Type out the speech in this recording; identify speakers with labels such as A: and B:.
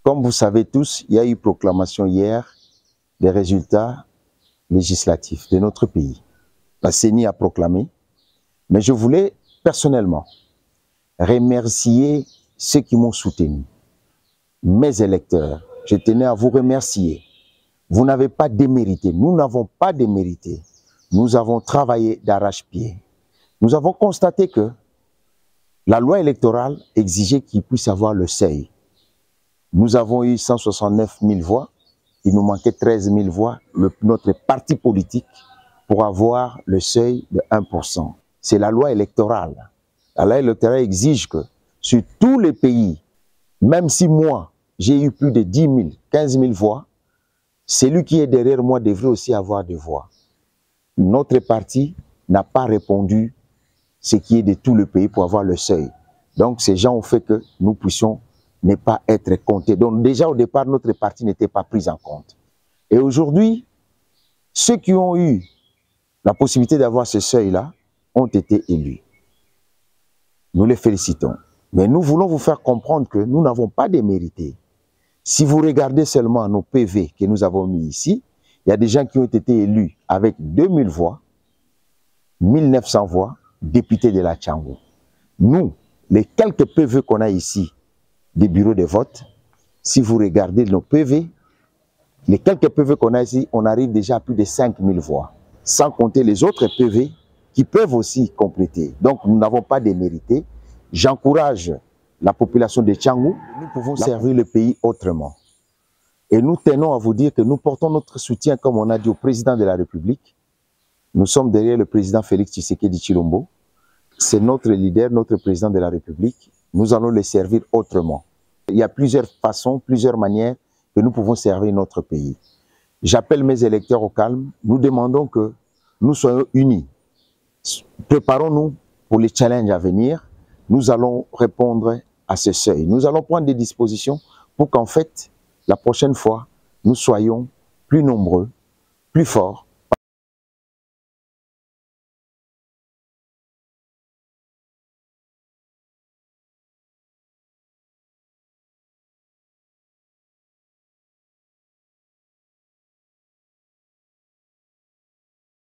A: Comme vous savez tous, il y a eu proclamation hier des résultats législatifs de notre pays. La CENI a proclamé, mais je voulais personnellement remercier ceux qui m'ont soutenu, mes électeurs. Je tenais à vous remercier. Vous n'avez pas démérité, nous n'avons pas démérité. Nous avons travaillé d'arrache-pied. Nous avons constaté que la loi électorale exigeait qu'il puisse avoir le seuil. Nous avons eu 169 000 voix, il nous manquait 13 000 voix, notre parti politique, pour avoir le seuil de 1%. C'est la loi électorale. La loi électorale exige que sur tous les pays, même si moi, j'ai eu plus de 10 000, 15 000 voix, celui qui est derrière moi devrait aussi avoir des voix. Notre parti n'a pas répondu ce qui est de tout le pays pour avoir le seuil. Donc ces gens ont fait que nous puissions ne pas être comptés. Donc déjà au départ, notre parti n'était pas pris en compte. Et aujourd'hui, ceux qui ont eu la possibilité d'avoir ce seuil-là ont été élus. Nous les félicitons. Mais nous voulons vous faire comprendre que nous n'avons pas démérité. Si vous regardez seulement nos PV que nous avons mis ici, il y a des gens qui ont été élus avec 2000 voix, 1900 voix, députés de la Tchangou. Nous, les quelques PV qu'on a ici, des bureaux de vote, si vous regardez nos PV, les quelques PV qu'on a ici, on arrive déjà à plus de 5000 voix, sans compter les autres PV qui peuvent aussi compléter. Donc nous n'avons pas démérité. J'encourage la population de Tchangou, nous pouvons servir le pays autrement. Et nous tenons à vous dire que nous portons notre soutien, comme on a dit, au président de la République. Nous sommes derrière le président Félix Tshisekedi Tshilombo. C'est notre leader, notre président de la République. Nous allons le servir autrement. Il y a plusieurs façons, plusieurs manières que nous pouvons servir notre pays. J'appelle mes électeurs au calme. Nous demandons que nous soyons unis. Préparons-nous pour les challenges à venir. Nous allons répondre à ce seuil. Nous allons prendre des dispositions pour qu'en fait, la prochaine fois, nous soyons plus nombreux, plus forts